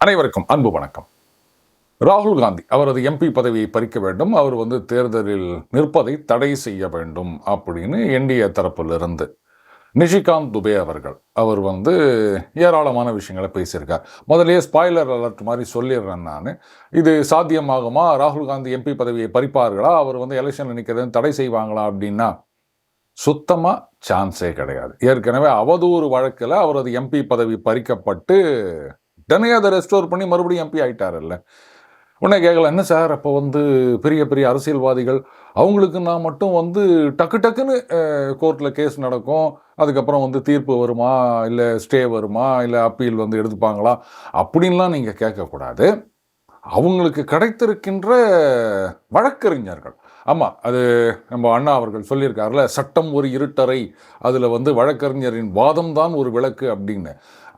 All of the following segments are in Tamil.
அனைவருக்கும் அன்பு வணக்கம். ராகுல் காந்தி அவரது எம்பி பதவியை பறிக்க வேண்டும், அவர் தேர்தலில் நிற்பதை தடை செய்ய வேண்டும் அப்படின்னு என்டிஏ தரப்பிலிருந்து நிஷிகாந்த் துபே அவர் ஏராளமான விஷயங்களை பேசியிருக்கார். முதலே ஸ்பாய்லர் அலர்ட் மாதிரி சொல்லிடுறேன் நான். இது சாத்தியமாகுமா? ராகுல் காந்தி எம்பி பதவியை பறிப்பார்களா? அவர் எலெக்ஷனில் நிற்கிறதுன்னு தடை செய்வாங்களா அப்படின்னா சுத்தமாக சான்ஸே கிடையாது. ஏற்கனவே அவதூறு வழக்கில் அவரது எம்பி பதவி பறிக்கப்பட்டு உடனே அதை ரெஸ்டோர் பண்ணி மறுபடியும் எம்பி ஆகிட்டார்ல. உடனே கேட்கலாம், என்ன சார் அப்போ பெரிய பெரிய அரசியல்வாதிகள் அவங்களுக்கு நான் மட்டும் டக்கு டக்குன்னு கோர்ட்டில் கேஸ் நடக்கும், அதுக்கப்புறம் தீர்ப்பு வருமா, இல்லை ஸ்டே வருமா, இல்லை அப்பீல் எடுத்துப்பாங்களா அப்படின்லாம் நீங்கள் கேட்கக்கூடாது. அவங்களுக்கு கிடைத்திருக்கின்ற வழக்கறிஞர்கள், ஆமாம், அது நம்ம அண்ணா அவர்கள் சொல்லியிருக்காருல, சட்டம் ஒரு இருட்டறை, அதில் வழக்கறிஞரின் வாதம் தான் ஒரு விளக்கு அப்படின்னு.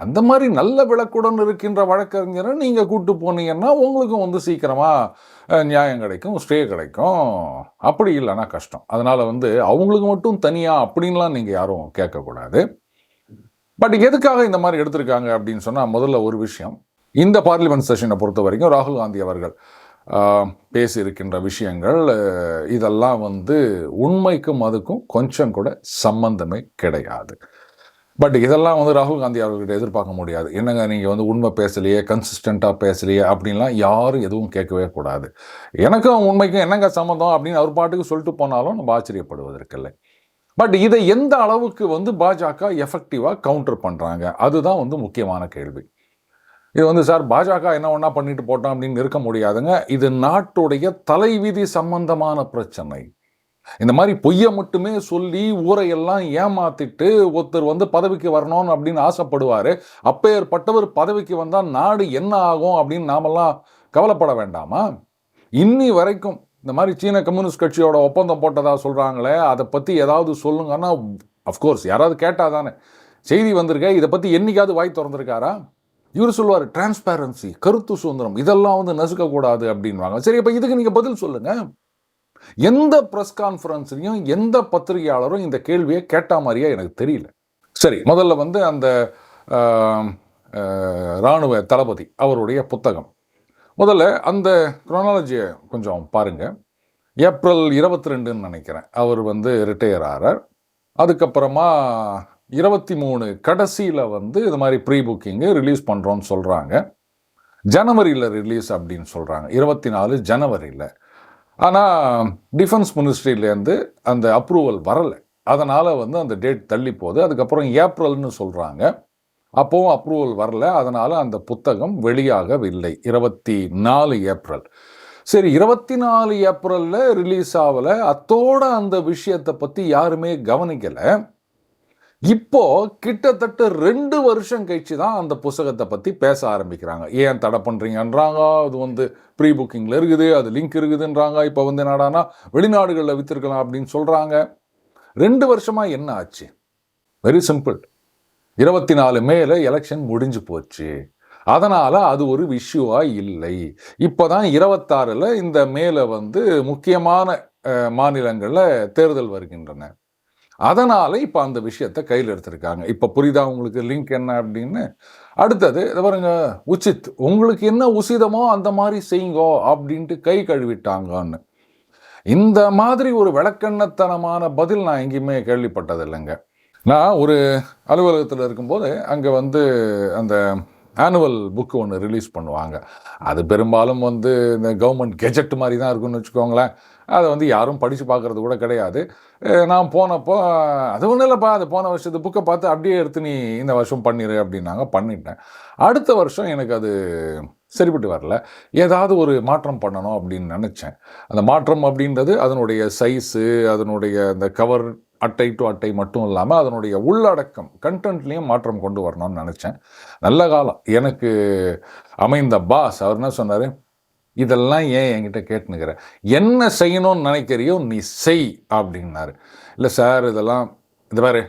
அந்த மாதிரி நல்ல விளக்குடன் இருக்கின்ற வழக்கறிஞரை நீங்கள் கூப்பிட்டு போனீங்கன்னா உங்களுக்கும் சீக்கிரமாக நியாயம் கிடைக்கும், ஸ்டே கிடைக்கும். அப்படி இல்லைன்னா கஷ்டம். அதனால் அவங்களுக்கு மட்டும் தனியாக அப்படின்லாம் நீங்கள் யாரும் கேட்கக்கூடாது. பட் எதுக்காக இந்த மாதிரி எடுத்திருக்காங்க அப்படின்னு சொன்னால், முதல்ல ஒரு விஷயம், இந்த பார்லிமெண்ட் செஷனை பொறுத்த வரைக்கும் ராகுல் காந்தி அவர்கள் பேசியிருக்கின்ற விஷயங்கள் இதெல்லாம் உண்மைக்கும் அதுக்கும் கொஞ்சம் கூட சம்பந்தமே கிடையாது. பட் இதெல்லாம் ராகுல் காந்தி அவர்கிட்ட எதிர்பார்க்க முடியாது. என்னங்க நீங்கள் உண்மை பேசலையே, கன்சிஸ்டண்ட்டாக பேசலையே அப்படின்லாம் யாரும் எதுவும் கேட்கவே கூடாது. எனக்கும் உண்மைக்கும் என்னங்க சம்மந்தம் அப்படின்னு அவர் பாட்டுக்கு சொல்லிட்டு போனாலும் நம்ம ஆச்சரியப்படுவதற்கில்லை. பட் இதை எந்த அளவுக்கு பாஜக எஃபெக்டிவாக கவுண்டர் பண்ணுறாங்க, அதுதான் முக்கியமான கேள்வி. இது சார் பாஜக என்ன ஒன்றா பண்ணிட்டு போட்டோம் அப்படின்னு இருக்க முடியாதுங்க. இது நாட்டுடைய தலைவிதி சம்பந்தமான பிரச்சனை. இந்த மாதிரி பொய்யை மட்டுமே சொல்லி ஊரையெல்லாம் ஏமாத்திட்டு ஒருத்தர் பதவிக்கு வரணும்னு அப்படின்னு ஆசைப்படுவார். அப்பேற்பட்டவர் பதவிக்கு வந்தால் நாடு என்ன ஆகும் அப்படின்னு நாமெல்லாம் கவலைப்பட வேண்டாமா? இன்னி வரைக்கும் இந்த மாதிரி சீன கம்யூனிஸ்ட் கட்சியோட ஒப்பந்தம் போட்டதா சொல்கிறாங்களே, அதை பற்றி ஏதாவது சொல்லுங்கன்னா அஃப்கோர்ஸ் யாராவது கேட்டால் தானே செய்தி வந்திருக்க. இதை பற்றி என்னைக்காவது வாய் திறந்திருக்காரா? இவர் சொல்லுவார், டிரான்ஸ்பேரன்சி, கருத்து சுதந்திரம், இதெல்லாம் நசுக்கக்கூடாது அப்படின்வாங்க. சரி, இப்போ இதுக்கு நீங்கள் பதில் சொல்லுங்கள். எந்த ப்ரெஸ் கான்ஃபரன்ஸ்லையும் எந்த பத்திரிகையாளரும் இந்த கேள்வியை கேட்ட மாதிரியே எனக்கு தெரியல. சரி, முதல்ல அந்த இராணுவ தளபதி அவருடைய புத்தகம், முதல்ல அந்த குரோனாலஜியை கொஞ்சம் பாருங்கள். ஏப்ரல் 22ன்னு நினைக்கிறேன் அவர் ரிட்டையர் ஆகிறார். அதுக்கப்புறமா 23 கடைசியில் இது மாதிரி ப்ரீ புக்கிங்கு ரிலீஸ் பண்ணுறோன்னு சொல்கிறாங்க. ஜனவரியில் ரிலீஸ் அப்படின்னு சொல்கிறாங்க, 24 ஜனவரியில். ஆனால் டிஃபென்ஸ் மினிஸ்ட்ரியிலேருந்து அந்த அப்ரூவல் வரலை. அதனால் அந்த டேட் தள்ளி போகுது. அதுக்கப்புறம் ஏப்ரல்னு சொல்கிறாங்க, அப்போவும் அப்ரூவல் வரல. அதனால் அந்த புத்தகம் வெளியாகவில்லை. 24 ஏப்ரல். சரி, 24 ஏப்ரலில் ரிலீஸ் ஆகலை. அத்தோட அந்த விஷயத்தை பற்றி யாருமே கவனிக்கலை. இப்போ கிட்டத்தட்ட 2 வருஷம் கழிச்சு தான் அந்த புத்தகத்தை பற்றி பேச ஆரம்பிக்கிறாங்க. ஏன் தடை பண்ணுறீங்கன்றாங்க, அது ப்ரீ புக்கிங்கில் இருக்குது, அது லிங்க் இருக்குதுன்றாங்க. இப்போ என்னடானா வெளிநாடுகளில் விற்றுருக்கலாம் அப்படின்னு சொல்கிறாங்க. 2 வருஷமாக என்ன ஆச்சு? வெரி சிம்பிள், 24 மேல எலெக்ஷன் முடிஞ்சு போச்சு. அதனால் அது ஒரு இஷ்யூவாக இல்லை. இப்போ தான் 26ல் இந்த மேல முக்கியமான மாநிலங்களில் தேர்தல் வருகின்றன. அதனால் இப்போ அந்த விஷயத்தை கையில் எடுத்திருக்காங்க. இப்போ புரியுதா உங்களுக்கு லிங்க் என்ன அப்படின்னு? அடுத்தது பாருங்க, உச்சித், உங்களுக்கு என்ன உசிதமோ அந்த மாதிரி செய்யுங்கோ அப்படின்ட்டு கை கழுவிட்டாங்கன்னு. இந்த மாதிரி ஒரு விளக்கண்ணத்தனமான பதில் நான் எங்கேயுமே கேள்விப்பட்டது இல்லைங்க. நான் ஒரு அலுவலகத்தில் இருக்கும்போது அங்கே அந்த ஆனுவல் புக்கு ஒன்று ரிலீஸ் பண்ணுவாங்க. அது பெரும்பாலும் இந்த கவர்மெண்ட் கெஜெட் மாதிரி தான் இருக்குன்னு வச்சுக்கோங்களேன். அதை யாரும் படித்து பார்க்குறது கூட கிடையாது. நான் போனப்போ, அது ஒன்றும் இல்லைப்பா, அது போன வருஷத்து புக்கை பார்த்து அப்படியே எடுத்து நீ இந்த வருஷம் பண்ணிடு அப்படின்னாங்க. பண்ணிட்டேன். அடுத்த வருஷம் எனக்கு அது சரிப்பட்டு வரல. ஏதாவது ஒரு மாற்றம் பண்ணணும் அப்படின்னு நினச்சேன். அந்த மாற்றம் அப்படின்றது அதனுடைய சைஸு, அதனுடைய அந்த கவர் அட்டை டு அட்டை மட்டும் இல்லாமல் அதனுடைய உள்ளடக்கம், கண்டென்ட்லேயும் மாற்றம் கொண்டு வரணும்னு நினச்சேன். நல்ல காலம் எனக்கு அமைந்த பாஸ் அவர் என்ன சொன்னார், இதெல்லாம் ஏன் என்கிட்ட கேட்டுனுக்கிற, என்ன செய்யணும்னு நினைக்கிறியோ நீ செய் அப்படின்னாரு. இல்லை சார், இதெல்லாம் இது பாரு,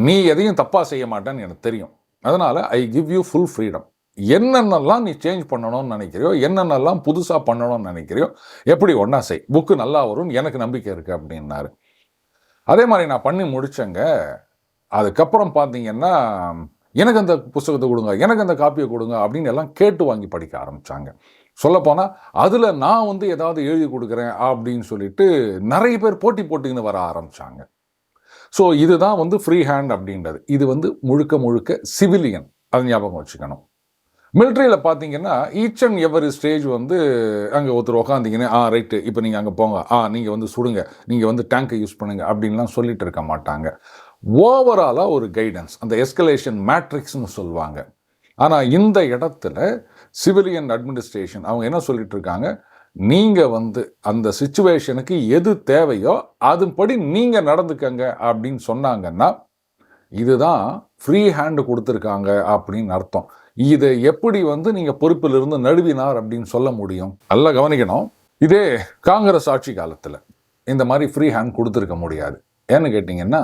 நீ எதையும் தப்பாக செய்ய மாட்டேன்னு எனக்கு தெரியும். அதனால் I give you full freedom. என்னென்னலாம் நீ சேஞ்ச் பண்ணணும்னு நினைக்கிறியோ, என்னென்னலாம் புதுசாக பண்ணணும்னு நினைக்கிறியோ, எப்படி ஒன்றா செய், புக்கு நல்லா வரும்னு எனக்கு நம்பிக்கை இருக்குது அப்படின்னாரு. அதே மாதிரி நான் பண்ணி முடித்தேங்க. அதுக்கப்புறம் பார்த்தீங்கன்னா, எனக்கு அந்த புஸ்தகத்தை கொடுங்க, எனக்கு அந்த காப்பியை கொடுங்க அப்படின்னு எல்லாம் கேட்டு வாங்கி படிக்க ஆரம்பித்தாங்க. சொல்லப்போனால் அதில் நான் வந்து ஏதாவது எழுதி கொடுக்குறேன் அப்படின்னு சொல்லிட்டு நிறைய பேர் போட்டி போட்டுக்கின்னு வர ஆரம்பித்தாங்க. ஸோ இதுதான் வந்து ஃப்ரீ ஹேண்ட் அப்படின்றது. இது வந்து முழுக்க முழுக்க சிவிலியன், அது ஞாபகம் வச்சுக்கணும். மிலிட்ரியில் பார்த்தீங்கன்னா ஈச் அண்ட் எவரி ஸ்டேஜ் வந்து அங்கே ஒருத்தர் உட்காந்திங்கன்னு ரைட்டு இப்போ நீங்கள் அங்கே போங்க, நீங்கள் வந்து சுடுங்க, நீங்கள் வந்து டேங்கை யூஸ் பண்ணுங்க அப்படின்லாம் சொல்லிட்டு இருக்க மாட்டாங்க. ஓவராலாக ஒரு கைடன்ஸ், அந்த எஸ்கலேஷன் மேட்ரிக்ஸ்னு சொல்லுவாங்க. ஆனால் இந்த இடத்துல சிவிலியன் அட்மினிஸ்ட்ரேஷன் அவங்க என்ன சொல்லிட்டு இருக்காங்க, நீங்கள் வந்து அந்த சிச்சுவேஷனுக்கு எது தேவையோ அதுபடி நீங்கள் நடந்துக்கங்க அப்படின்னு சொன்னாங்கன்னா இதுதான் ஃப்ரீ ஹேண்டு கொடுத்துருக்காங்க அப்படின்னு அர்த்தம். இதை எப்படி வந்து நீங்கள் பொறுப்பிலிருந்து நழுவினார் அப்படின்னு சொல்ல முடியும்? நல்லா கவனிக்கணும். இதே காங்கிரஸ் ஆட்சி காலத்தில் இந்த மாதிரி ஃப்ரீ ஹேண்ட் கொடுத்துருக்க முடியாது. ஏன்னு கேட்டிங்கன்னா,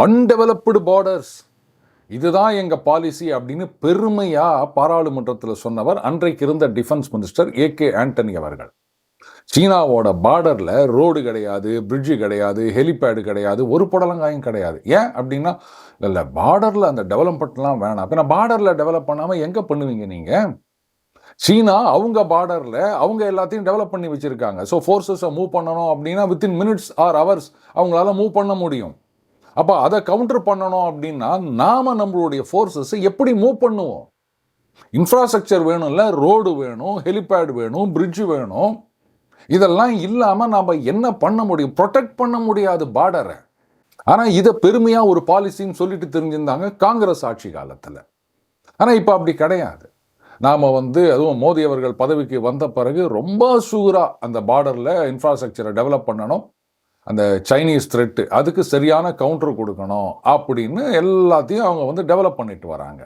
அன்டெவலப்டு பார்டர்ஸ் இதுதான் எங்கள் பாலிசி அப்படின்னு பெருமையாக பாராளுமன்றத்தில் சொன்னவர் அன்றைக்கு இருந்த டிஃபென்ஸ் மினிஸ்டர் ஏகே ஆண்டனி அவர்கள். சீனாவோட பார்டரில் ரோடு கிடையாது, பிரிட்ஜு கிடையாது, ஹெலிபேடு கிடையாது, ஒரு புடலங்காயும் கிடையாது. ஏன் அப்படின்னா, இல்லை பார்டரில் அந்த டெவலப்மெண்ட்லாம் வேணாம். அப்போ நான் பார்டரில் டெவலப் பண்ணாமல் எங்கே பண்ணுவீங்க நீங்கள்? சீனா அவங்க பார்டரில் அவங்க எல்லாத்தையும் டெவலப் பண்ணி வச்சுருக்காங்க. ஸோ ஃபோர்ஸஸை மூவ் பண்ணணும் அப்படின்னா வித்தின் மினிட்ஸ் ஆர் ஹவர்ஸ் அவங்களால மூவ் பண்ண முடியும். அப்போ அதை கவுண்டர் பண்ணணும் அப்படின்னா நாம் நம்மளுடைய ஃபோர்ஸஸை எப்படி மூவ் பண்ணுவோம்? இன்ஃப்ராஸ்ட்ரக்சர் வேணும்ல, ரோடு வேணும், ஹெலிபேட் வேணும், பிரிட்ஜு வேணும். இதெல்லாம் இல்லாமல் நாம் என்ன பண்ண முடியும்? ப்ரொடெக்ட் பண்ண முடியாது பார்டரை. ஆனால் இதை பெருமையாக ஒரு பாலிசின்னு சொல்லிட்டு தெரிஞ்சிருந்தாங்க காங்கிரஸ் ஆட்சி காலத்தில். ஆனால் இப்போ அப்படி கிடையாது. நாம் வந்து அதுவும் மோடி அவர்கள் பதவிக்கு வந்த பிறகு ரொம்ப சூராக அந்த பார்டரில் இன்ஃப்ராஸ்ட்ரக்சரை டெவலப் பண்ணணும், அந்த சைனீஸ் த்ரெட்டு அதுக்கு சரியான கவுண்டர் கொடுக்கணும் அப்படின்னு எல்லாத்தையும் அவங்க வந்து டெவலப் பண்ணிட்டு வராங்க.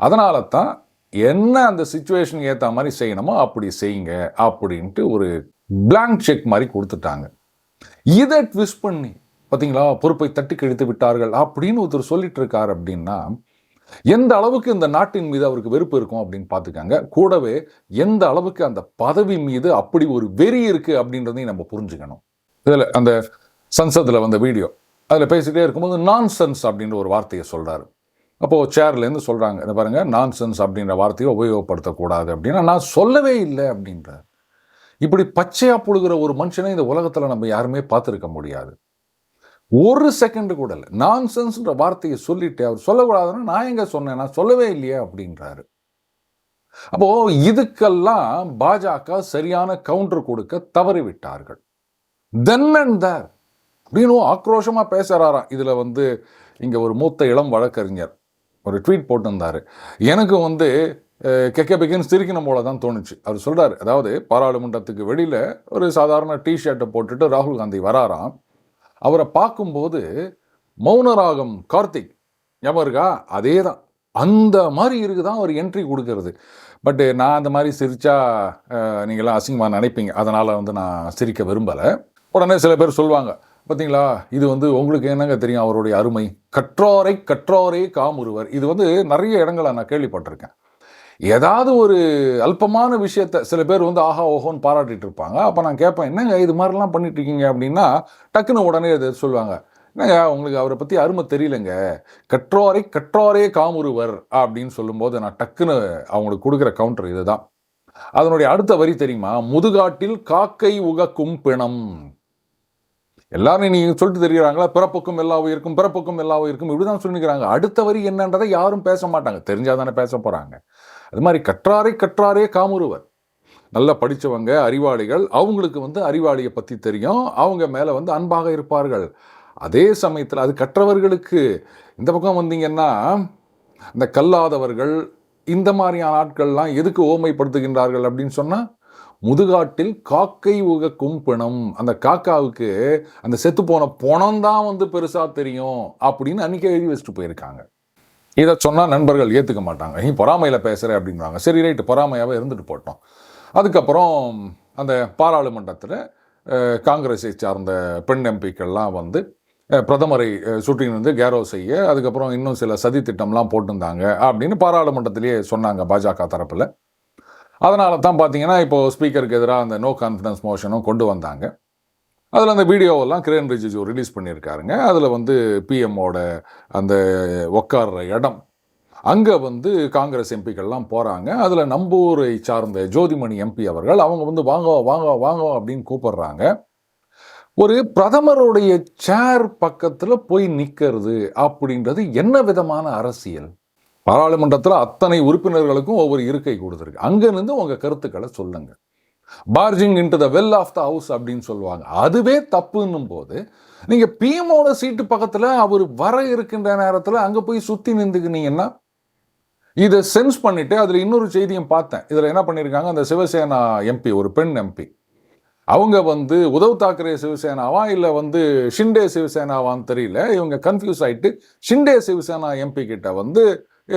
அதனால தான் என்ன அந்த சிச்சுவேஷனுக்கு ஏற்ற மாதிரி செய்யணுமோ அப்படி செய்யுங்க அப்படின்ட்டு ஒரு பிளாங்க் செக் மாதிரி கொடுத்துட்டாங்க. இதை ட்விஸ்ட் பண்ணி பார்த்தீங்களா, பொறுப்பை தட்டி கழித்து விட்டார்கள் அப்படின்னு ஒருத்தர் சொல்லிட்டு இருக்கார் அப்படின்னா எந்த அளவுக்கு இந்த நாட்டின் மீது அவருக்கு வெறுப்பு இருக்கும் அப்படின்னு பார்த்துக்காங்க. கூடவே எந்த அளவுக்கு அந்த பதவி மீது அப்படி ஒரு வெறி இருக்கு அப்படின்றதையும் நம்ம புரிஞ்சுக்கணும். இதில் அந்த சன்சத்தில் வந்த வீடியோ அதில் பேசிகிட்டே இருக்கும்போது நான்சென்ஸ் அப்படின்ற ஒரு வார்த்தையை சொல்கிறாரு. அப்போது சேர்லேருந்து சொல்கிறாங்க, இதை பாருங்கள், நான்சென்ஸ் அப்படின்ற வார்த்தையை உபயோகப்படுத்தக்கூடாது அப்படின்னா நான் சொல்லவே இல்லை அப்படின்றார். இப்படி பச்சையாக புழுகிற ஒரு மனுஷனை இந்த உலகத்தில் நம்ம யாருமே பார்த்துருக்க முடியாது. ஒரு செகண்டு கூட இல்லை, நான்சென்ஸ்ன்ற வார்த்தையை சொல்லிட்டு அவர் சொல்லக்கூடாதுன்னா நான் எங்கே சொன்னேன், நான் சொல்லவே இல்லையே அப்படின்றாரு. அப்போது இதுக்கெல்லாம் பாஜக சரியான கவுண்டர் கொடுக்க தவறிவிட்டார்கள். தென் அண்ட் தேர் அப்படின்னு ஆக்ரோஷமாக பேசுகிறாராம். இதில் வந்து இங்கே ஒரு மூத்த இளம் வழக்கறிஞர் ஒரு ட்வீட் போட்டிருந்தார். எனக்கு வந்து கெக்கபெக்கன்னு சிரிக்கணும் போல தான் தோணுச்சு. அவர் சொல்கிறார், அதாவது பாராளுமன்றத்துக்கு வெளியில் ஒரு சாதாரண டிஷர்ட்டை போட்டுட்டு ராகுல் காந்தி வராராம். அவரை பார்க்கும்போது மௌனராகம் கார்த்திக் ஞாபகம் இருக்கா, அதே தான் அந்த மாதிரி இருக்குதான் அவர் என்ட்ரி கொடுக்கறது. பட்டு நான் அந்த மாதிரி சிரித்தா நீங்கள்லாம் அசிங்கமாக நினைப்பீங்க, அதனால் வந்து நான் சிரிக்க விரும்பலை. உடனே சில பேர் சொல்லுவாங்க, பார்த்தீங்களா இது வந்து உங்களுக்கு என்னங்க தெரியும் அவருடைய அருமை, கற்றோரை கற்றோரே காமுறுவர். இது வந்து நிறைய இடங்களை நான் கேள்விப்பட்டிருக்கேன். ஏதாவது ஒரு அல்பமான விஷயத்த சில பேர் வந்து ஆஹா ஓஹோன்னு பாராட்டிட்டு இருப்பாங்க. அப்போ நான் கேட்பேன், என்னங்க இது மாதிரிலாம் பண்ணிட்டு இருக்கீங்க அப்படின்னா டக்குன்னு உடனே இது சொல்லுவாங்க, என்னங்க உங்களுக்கு அவரை பற்றி அருமை தெரியலங்க, கற்றோரை கற்றோரே காமுறுவர் அப்படின்னு சொல்லும்போது நான் டக்குன்னு அவங்களுக்கு கொடுக்குற கவுண்டர் இதுதான். அதனுடைய அடுத்த வரி தெரியுமா, முதுகாட்டில் காக்கை உகக்கும் பிணம். எல்லாரும் நீங்க சொல்லிட்டு தெரிகிறாங்களா, பிறப்புக்கும் எல்லா உயிருக்கும் பிறப்புக்கும் எல்லா உயிருக்கும் இப்படிதான் சொல்லிக்கிறாங்க. அடுத்த வரி என்னன்றதை யாரும் பேச மாட்டாங்க, தெரிஞ்சாதானே பேச போறாங்க. அது மாதிரி கற்றாரை கற்றாரே காமுறுவர். நல்லா படித்தவங்க அறிவாளிகள், அவங்களுக்கு வந்து அறிவாளியை பற்றி தெரியும், அவங்க மேலே வந்து அன்பாக இருப்பார்கள். அதே சமயத்தில் அது கற்றவர்களுக்கு இந்த பக்கம் வந்தீங்கன்னா இந்த கல்லாதவர்கள் இந்த மாதிரியான ஆட்கள்லாம் எதுக்கு ஓமைப்படுத்துகின்றார்கள் அப்படின்னு சொன்னால், முதுகாட்டில் காக்கை உகக்கும் பிணம், அந்த காக்காவுக்கு அந்த செத்து போன பணம் தான் வந்து பெருசாக தெரியும் அப்படின்னு அன்றைக்கி எழுதி வச்சுட்டு போயிருக்காங்க. இதை சொன்னால் நண்பர்கள் ஏற்றுக்க மாட்டாங்க, நீ பொறாமையில் பேசுகிற அப்படின்வாங்க. சரி ரைட்டு, பொறாமையாகவே இருந்துட்டு போட்டோம். அதுக்கப்புறம் அந்த பாராளுமன்றத்தில் காங்கிரஸை சார்ந்த பெண் எம்பிக்கள்லாம் வந்து பிரதமரை சுற்றிலிருந்து கேரோ செய்ய, அதுக்கப்புறம் இன்னும் சில சதி திட்டம்லாம் போட்டிருந்தாங்க அப்படின்னு பாராளுமன்றத்திலேயே சொன்னாங்க பாஜக தரப்பில். அதனால தான் பார்த்தீங்கன்னா இப்போது ஸ்பீக்கருக்கு எதிராக அந்த நோ கான்ஃபிடன்ஸ் மோஷனும் கொண்டு வந்தாங்க. அதில் அந்த வீடியோவெல்லாம் கிரண் ரிஜிஜு ரிலீஸ் பண்ணியிருக்காருங்க. அதில் வந்து பிஎம்மோட அந்த உட்கார்ற இடம், அங்கே வந்து காங்கிரஸ் எம்பிக்கள்லாம் போகிறாங்க. அதில் நம்பூரை சார்ந்த ஜோதிமணி எம்பி அவர்கள் அவங்க வந்து வாங்க வாங்க வாங்க அப்படின்னு கூப்பிடுறாங்க. ஒரு பிரதமருடைய சேர் பக்கத்தில் போய் நிற்கிறது அப்படின்றது என்ன விதமான அரசியல்? பாராளுமன்றத்தில் அத்தனை உறுப்பினர்களுக்கும் ஒவ்வொரு இருக்கை கொடுத்துருக்கு. அங்கிருந்து உங்கள் கருத்துக்களை சொல்லுங்க. Barging into the well of the house அப்படின்னு சொல்லுவாங்க. அதுவே தப்புன்னும் போது நீங்கள் பிஎம்மோட சீட்டு பக்கத்தில் அவர் வர இருக்கின்ற நேரத்தில் அங்கே போய் சுற்றி நின்றுக்குனீங்கன்னா, இதை சென்ஸ் பண்ணிட்டு அதில் இன்னொரு செய்தியும் பார்த்தேன். இதில் என்ன பண்ணியிருக்காங்க, அந்த சிவசேனா எம்பி, ஒரு பெண் எம்பி, அவங்க வந்து உத்தவ் தாக்கரே சிவசேனாவா இல்லை வந்து ஷிண்டே சிவசேனாவான்னு தெரியல, இவங்க கன்ஃபியூஸ் ஆகிட்டு ஷிண்டே சிவசேனா எம்பி கிட்ட வந்து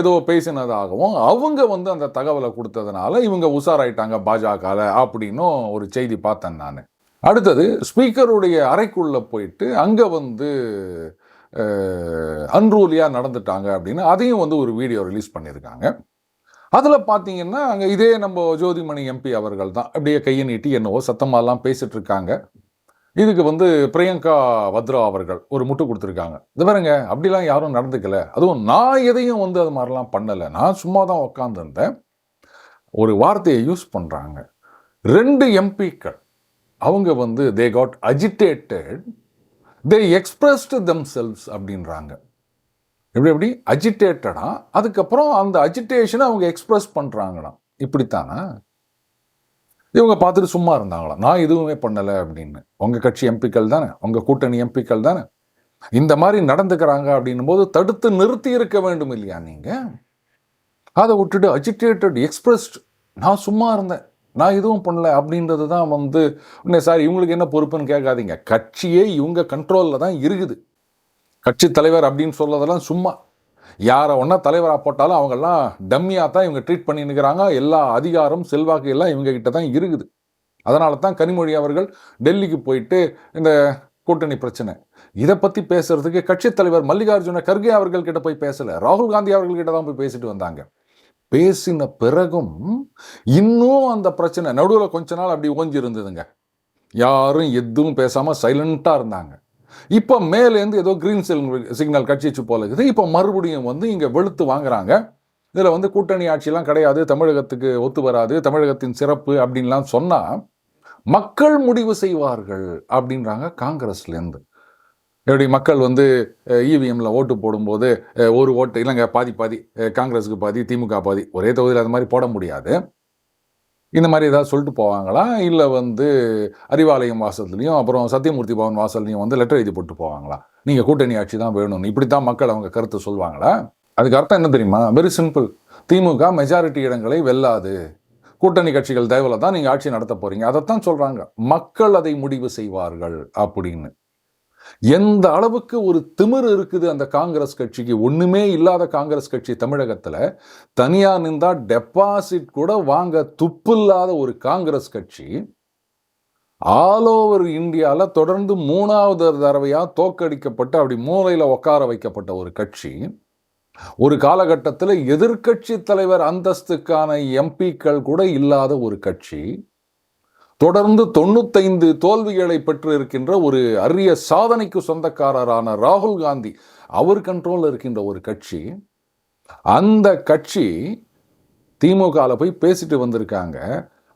ஏதோ பேசினதாகவும் அவங்க வந்து அந்த தகவலை கொடுத்ததுனால இவங்க உஷாராயிட்டாங்க பாஜகவில் அப்படின்னும் ஒரு செய்தி பார்த்தேன் நான். அடுத்தது ஸ்பீக்கருடைய அறைக்குள்ளே போயிட்டு அங்கே வந்து அன்ரூலியாக நடந்துட்டாங்க அப்படின்னு அதையும் வந்து ஒரு வீடியோ ரிலீஸ் பண்ணியிருக்காங்க. அதில் பார்த்தீங்கன்னா அங்கே இதே நம்ம ஜோதிமணி எம்பி அவர்கள் தான் அப்படியே கையை நீட்டி என்னவோ சத்தமாலாம் பேசிட்டு இருக்காங்க. இதுக்கு வந்து பிரியங்கா வத்ரா அவர்கள் ஒரு முட்டு கொடுத்துருக்காங்க. இது பாருங்க, அப்படிலாம் யாரும் நடந்துக்கல, அதுவும் நான் எதையும் வந்து அது மாதிரிலாம் பண்ணலை, நான் சும்மா தான் உட்காந்துருந்தேன். ஒரு வார்த்தையை யூஸ் பண்ணுறாங்க. 2 எம்பிக்கள் அவங்க வந்து they got agitated, they expressed themselves அப்படின்றாங்க. எப்படி அஜிடேட்டடா, அதுக்கப்புறம் அந்த அஜிடேஷனை அவங்க எக்ஸ்பிரஸ் பண்ணுறாங்களாம். இப்படித்தானா? இவங்க பார்த்துட்டு சும்மா இருந்தாங்களாம், நான் எதுவுமே பண்ணலை அப்படின்னு. உங்கள் கட்சி எம்பிக்கள் தானே, உங்கள் கூட்டணி எம்பிக்கள் தானே இந்த மாதிரி நடந்துக்கிறாங்க அப்படின்னும் போது தடுத்து நிறுத்தி இருக்க வேண்டும் இல்லையா நீங்கள்? அதை விட்டுட்டு அஜிடேட்டட் எக்ஸ்பிரஸ்ட், நான் சும்மா இருந்தேன், நான் எதுவும் பண்ணல அப்படின்றது தான் வந்து சார் இவங்களுக்கு என்ன பொறுப்புன்னு கேட்காதீங்க. கட்சியே இவங்க கண்ட்ரோலில் தான் இருக்குது. கட்சி தலைவர் அப்படின்னு சொல்றதெல்லாம் சும்மா, யாரை ஒன்றா தலைவராக போட்டாலும் அவங்கெல்லாம் டம்மியாக தான் இவங்க ட்ரீட் பண்ணின்னுக்கிறாங்க. எல்லா அதிகாரம் செல்வாக்கு எல்லாம் இவங்க கிட்ட தான் இருக்குது. அதனால தான் கனிமொழி அவர்கள் டெல்லிக்கு போயிட்டு இந்த கூட்டணி பிரச்சனை இதை பற்றி பேசுறதுக்கு கட்சி தலைவர் மல்லிகார்ஜுன கர்கே அவர்கள் கிட்ட போய் பேசலை, ராகுல் காந்தி அவர்கள்கிட்ட தான் போய் பேசிட்டு வந்தாங்க. பேசின பிறகும் இன்னும் அந்த பிரச்சனை நடுவில் கொஞ்ச நாள் அப்படி ஓஞ்சி இருந்ததுங்க. யாரும் எதுவும் பேசாமல் சைலண்ட்டாக இருந்தாங்க. இப்போ மேலேருந்து ஏதோ கிரீன் சிக்னல் கட்சிச்சு போல இருக்குது. இப்போ மறுபடியும் வந்து இங்கே வெளுத்து வாங்குறாங்க. இதில் வந்து கூட்டணி ஆட்சியெல்லாம் கிடையாது, தமிழகத்துக்கு ஒத்து வராது, தமிழகத்தின் சிறப்பு அப்படின்லாம் சொன்னால் மக்கள் முடிவு செய்வார்கள் அப்படின்றாங்க காங்கிரஸ்லேருந்து. எப்படி மக்கள் வந்து இவிஎம்மில் ஓட்டு போடும்போது ஒரு ஓட்டு இல்லைங்க, பாதி பாதி காங்கிரஸுக்கு பாதி திமுக பாதி, ஒரே தொகுதியில் அது மாதிரி போட முடியாது, இந்த மாதிரி ஏதாவது சொல்லிட்டு போவாங்களா? இல்லை வந்து அறிவாலயம் வாசல்லையும் அப்புறம் சத்தியமூர்த்தி பவன் வாசல்லையும் வந்து லெட்டர் எழுதி போட்டு போவாங்களா? நீங்கள் கூட்டணி ஆட்சி தான் வேணும்னு இப்படித்தான் மக்கள் அவங்க கருத்து சொல்லுவாங்களா? அதுக்கு அர்த்தம் என்ன தெரியுமா? Very simple. திமுக மெஜாரிட்டி இடங்களை வெல்லாது, கூட்டணி கட்சிகள் தயவில் தான் நீங்கள் ஆட்சி நடத்த போறீங்க, அதைத்தான் சொல்றாங்க. மக்கள் அதை முடிவு செய்வார்கள் அப்படின்னு. எந்த அளவுக்கு ஒரு திமிரு இருக்குது அந்த காங்கிரஸ் கட்சிக்கு. ஒண்ணுமே இல்லாத காங்கிரஸ் கட்சி தமிழகத்துல தனியா நின்றா டெபாசிட் கூட வாங்க துப்பு இல்லாத ஒரு காங்கிரஸ் கட்சி ஆல் ஓவர் இந்தியால தொடர்ந்து 3வது தடவையா தோற்கடிக்கப்பட்டு அப்படி மூலையில உட்கார வைக்கப்பட்ட ஒரு கட்சி, ஒரு காலகட்டத்தில் எதிர்கட்சி தலைவர் அந்தஸ்துக்கான எம்பிக்கள் கூட இல்லாத ஒரு கட்சி, தொடர்ந்து 95 தோல்விகளை பெற்று இருக்கின்ற ஒரு அரிய சாதனைக்கு சொந்தக்காரரான ராகுல் காந்தி அவர் கண்ட்ரோல் இருக்கின்ற ஒரு கட்சி, அந்த கட்சி திமுகவில் போய் பேசிட்டு வந்திருக்காங்க.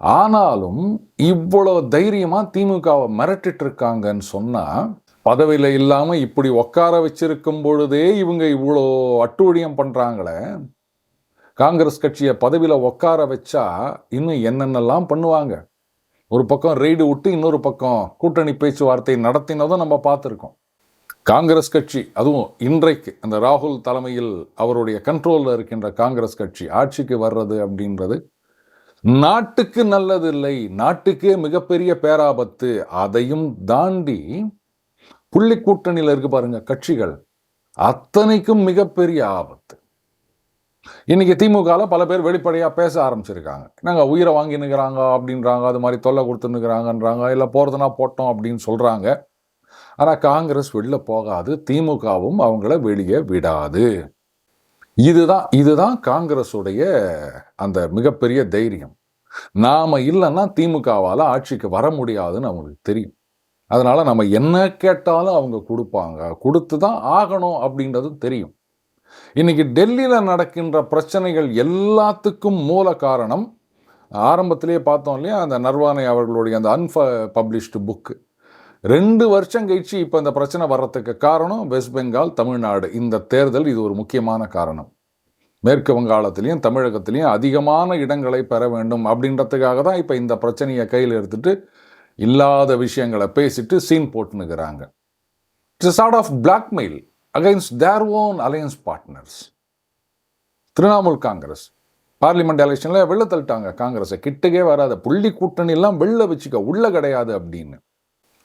ஆனாலும் இவ்வளவு தைரியமா திமுகவை மிரட்டிட்டு இருக்காங்கன்னு சொன்னா, பதவியில இல்லாம இப்படி உட்கார வச்சிருக்கும் பொழுதே இவங்க இவ்வளோ அட்டூழியம் பண்றாங்களே, காங்கிரஸ் கட்சியை பதவியில உட்கார வச்சா இன்னும் என்னென்னலாம் பண்ணுவாங்க. ஒரு பக்கம் ரெய்டு விட்டு இன்னொரு பக்கம் கூட்டணி பேச்சுவார்த்தை நடத்தினதும் நம்ம பார்த்துருக்கோம். காங்கிரஸ் கட்சி, அதுவும் இன்றைக்கு அந்த ராகுல் தலைமையில் அவருடைய கண்ட்ரோலில் இருக்கின்ற காங்கிரஸ் கட்சி ஆட்சிக்கு வர்றது அப்படின்றது நாட்டுக்கு நல்லதில்லை, நாட்டுக்கே மிகப்பெரிய பேராபத்து. அதையும் தாண்டி புள்ளி கூட்டணியில் இருக்கு பாருங்க கட்சிகள், அத்தனைக்கும் மிகப்பெரிய ஆபத்து. இன்னைக்கு திமுகவில் பல பேர் வெளிப்படையாக பேச ஆரம்பிச்சிருக்காங்க. நாங்கள் உயிரை வாங்கினுக்கிறாங்க அப்படின்றாங்க, அது மாதிரி தொல்லை கொடுத்துன்னுக்கிறாங்கன்றாங்க, இல்லை போகிறதுனா போட்டோம் அப்படின்னு சொல்கிறாங்க. ஆனால் காங்கிரஸ் வெளில போகாது, திமுகவும் அவங்கள வெளியே விடாது. இதுதான் காங்கிரஸுடைய அந்த மிகப்பெரிய தைரியம். நாம இல்லைன்னா திமுகவால் ஆட்சிக்கு வர முடியாதுன்னு அவங்களுக்கு தெரியும். அதனால் நம்ம என்ன கேட்டாலும் அவங்க கொடுப்பாங்க, கொடுத்து தான் ஆகணும் அப்படின்றது தெரியும். இன்னைக்கு டெல்லியில் நடக்கின்ற பிரச்சனைகள் எல்லாத்துக்கும் மூல காரணம் ஆரம்பத்திலேயே பார்த்தோம் இல்லையா, அந்த நர்வானே அவர்களுடைய அந்த அன்பப்ளிஷ்டு புக்கு 2 வருஷம் கழிச்சு இப்போ இந்த பிரச்சனை வர்றதுக்கு காரணம் வெஸ்ட் பெங்கால், தமிழ்நாடு. இந்த தேர்தல் இது ஒரு முக்கியமான காரணம். மேற்கு வங்காளத்திலையும் தமிழகத்திலையும் அதிகமான இடங்களை பெற வேண்டும் அப்படின்றதுக்காக தான் இப்போ இந்த பிரச்சனையை கையில் எடுத்துட்டு இல்லாத விஷயங்களை பேசிட்டு சீன் போட்டுனுக்கிறாங்க. It's sort of blackmail against their own alliance partners. Trinamool Congress parliament எலெக்ஷனில் வெளில தள்ளிட்டாங்க காங்கிரஸை, கிட்டக்கே வராத புள்ளி கூட்டணி எல்லாம் வெளில வச்சுக்க, உள்ள கிடையாது அப்படின்னு.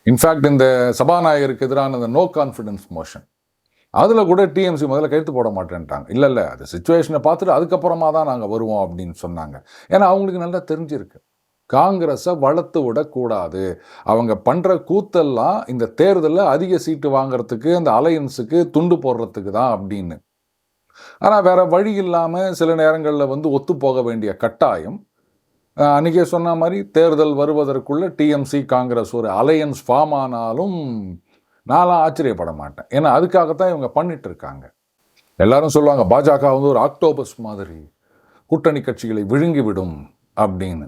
இன்ஃபேக்ட் இந்த சபாநாயகருக்கு எதிரான இந்த நோ கான்ஃபிடன்ஸ் மோஷன் அதில் கூட டிஎம்சி முதல்ல கைத்து போட மாட்டேன்ட்டாங்க. இல்லை அது சுச்சுவேஷனை பார்த்துட்டு அதுக்கப்புறமா தான் நாங்கள் வருவோம் அப்படின்னு சொன்னாங்க. ஏன்னா அவங்களுக்கு நல்லா தெரிஞ்சிருக்கு காங்கிரஸை வளர்த்து விடக்கூடாது, அவங்க பண்ணுற கூத்தெல்லாம் இந்த தேர்தலில் அதிக சீட்டு வாங்கிறதுக்கு அந்த அலையன்ஸுக்கு துண்டு போடுறதுக்கு தான் அப்படின்னு. ஆனால் வேற வழி இல்லாமல் சில நேரங்களில் ஒத்து போக வேண்டிய கட்டாயம். அன்றைக்கே சொன்ன மாதிரி தேர்தல் வருவதற்குள்ளே டிஎம்சி காங்கிரஸ் ஒரு அலையன்ஸ் ஃபார்ம் ஆனாலும் நான்லாம் ஆச்சரியப்பட மாட்டேன். ஏன்னா அதுக்காகத்தான் இவங்க பண்ணிட்டு இருக்காங்க. எல்லாரும் சொல்லுவாங்க பாஜக ஒரு ஆக்டோபஸ் மாதிரி கூட்டணி கட்சிகளை விழுங்கிவிடும் அப்படின்னு.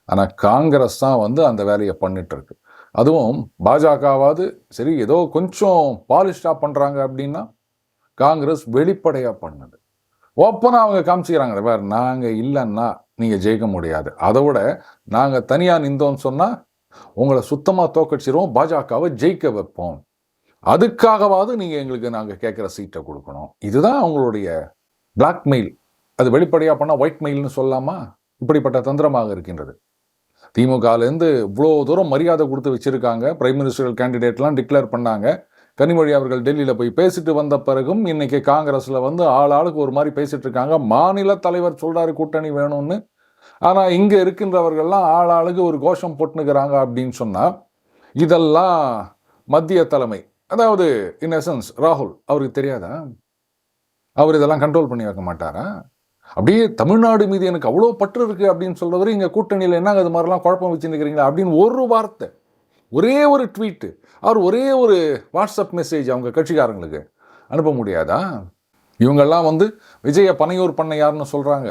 ஆனால் காங்கிரஸ் தான் அந்த வேலையை பண்ணிட்டு இருக்கு. அதுவும் பாஜகவாவது சரி ஏதோ கொஞ்சம் பாலிஷ்டாக பண்ணுறாங்க அப்படின்னா, காங்கிரஸ் வெளிப்படையாக பண்ணுது. ஓப்பனாக அவங்க காமிச்சிக்கிறாங்க, வேறு நாங்கள் இல்லைன்னா நீங்கள் ஜெயிக்க முடியாது, அதை விட நாங்கள் தனியாக நின்றோன்னு சொன்னால் உங்களை சுத்தமாக தோக்கடிச்சிருவோம், பாஜகவை ஜெயிக்க வைப்போம், அதுக்காகவாவது நீங்கள் எங்களுக்கு நாங்கள் கேட்குற சீட்டை கொடுக்கணும். இதுதான் அவங்களுடைய பிளாக்மெயில். அது வெளிப்படையாக பண்ணால் ஒயிட் மெயில்னு சொல்லாமா? இப்படிப்பட்ட தந்திரமாக இருக்கின்றது. திமுகலேருந்து இவ்வளோ தூரம் மரியாதை கொடுத்து வச்சுருக்காங்க, பிரைம் மினிஸ்டர் கேண்டிடேட்லாம் டிக்ளேர் பண்ணாங்க. கனிமொழி அவர்கள் டெல்லியில் போய் பேசிட்டு வந்த பிறகும் இன்னைக்கு காங்கிரஸில் ஆளாளுக்கு ஒரு மாதிரி பேசிட்டு இருக்காங்க. மாநில தலைவர் சொல்கிறாரு கூட்டணி வேணும்னு, ஆனால் இங்கே இருக்கின்றவர்கள்லாம் ஆளாளுக்கு ஒரு கோஷம் போட்டுனுக்கிறாங்க அப்படின்னு சொன்னால், இதெல்லாம் மத்திய தலைமை, அதாவது இன் எசன்ஸ் ராகுல் அவருக்கு தெரியாதா? அவர் இதெல்லாம் கண்ட்ரோல் பண்ணி வைக்க மாட்டாரா? அப்படியே தமிழ்நாடு மீது எனக்கு அவ்வளோ பற்று இருக்குது அப்படின்னு சொல்றவர் இங்கே கூட்டணியில் என்னங்க அது மாதிரிலாம் குழப்பம் வச்சுருக்கிறீங்களா அப்படின்னு ஒரு வார்த்தை, ஒரே ஒரு ட்வீட்டு, அவர் ஒரே ஒரு வாட்ஸ்அப் மெசேஜ் அவங்க கட்சிக்காரங்களுக்கு அனுப்ப முடியாதா? இவங்கெல்லாம் விஜய பனையூர் பண்ணையார்னு சொல்கிறாங்க.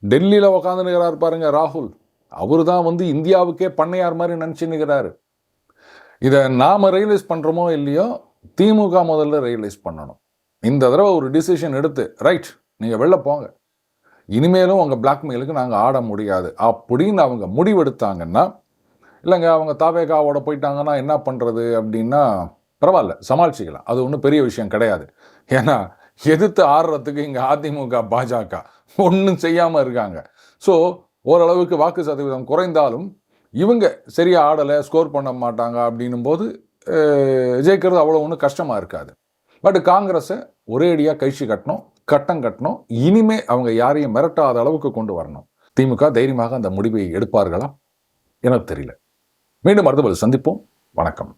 டெல்லியில் உக்காந்துனுக்கிறார் பாருங்க ராகுல், அவர் தான் இந்தியாவுக்கே பண்ணையார் மாதிரி நினச்சின்னுக்கிறாரு. இதை நாம் ரியலைஸ் பண்ணுறோமோ இல்லையோ, திமுக முதல்ல ரியலைஸ் பண்ணணும். இந்த தடவை ஒரு டிசிஷன் எடுத்து, ரைட் நீங்கள் வெளில போங்க, இனிமேலும் உங்கள் பிளாக்மெயிலுக்கு நாங்கள் ஆட முடியாது அப்படின்னு அவங்க முடிவெடுத்தாங்கன்னா, இல்லைங்க அவங்க தாவேகாவோட போயிட்டாங்கன்னா என்ன பண்ணுறது அப்படின்னா, பரவாயில்ல சமாளிச்சிக்கலாம், அது ஒன்றும் பெரிய விஷயம் கிடையாது. ஏன்னா எதிர்த்து ஆடுறதுக்கு இங்கே அதிமுக பாஜக ஒன்றும் செய்யாமல் இருக்காங்க. ஸோ ஓரளவுக்கு வாக்கு சதவீதம் குறைந்தாலும் இவங்க சரியாக ஆடலை, ஸ்கோர் பண்ண மாட்டாங்க அப்படின்னும் போது ஜெயிக்கிறது அவ்வளோ ஒன்றும் கஷ்டமாக இருக்காது. பட் காங்கிரஸை ஒரேடியாக கழிச்சு கட்டணும். இனிமே அவங்க யாரையும் மிரட்டாத அளவுக்கு கொண்டு வரணும். திமுக தைரியமாக அந்த முடிவை எடுப்பார்களா? எனக்கு தெரியல. மீண்டும் அடுத்த சந்திப்போம். வணக்கம்.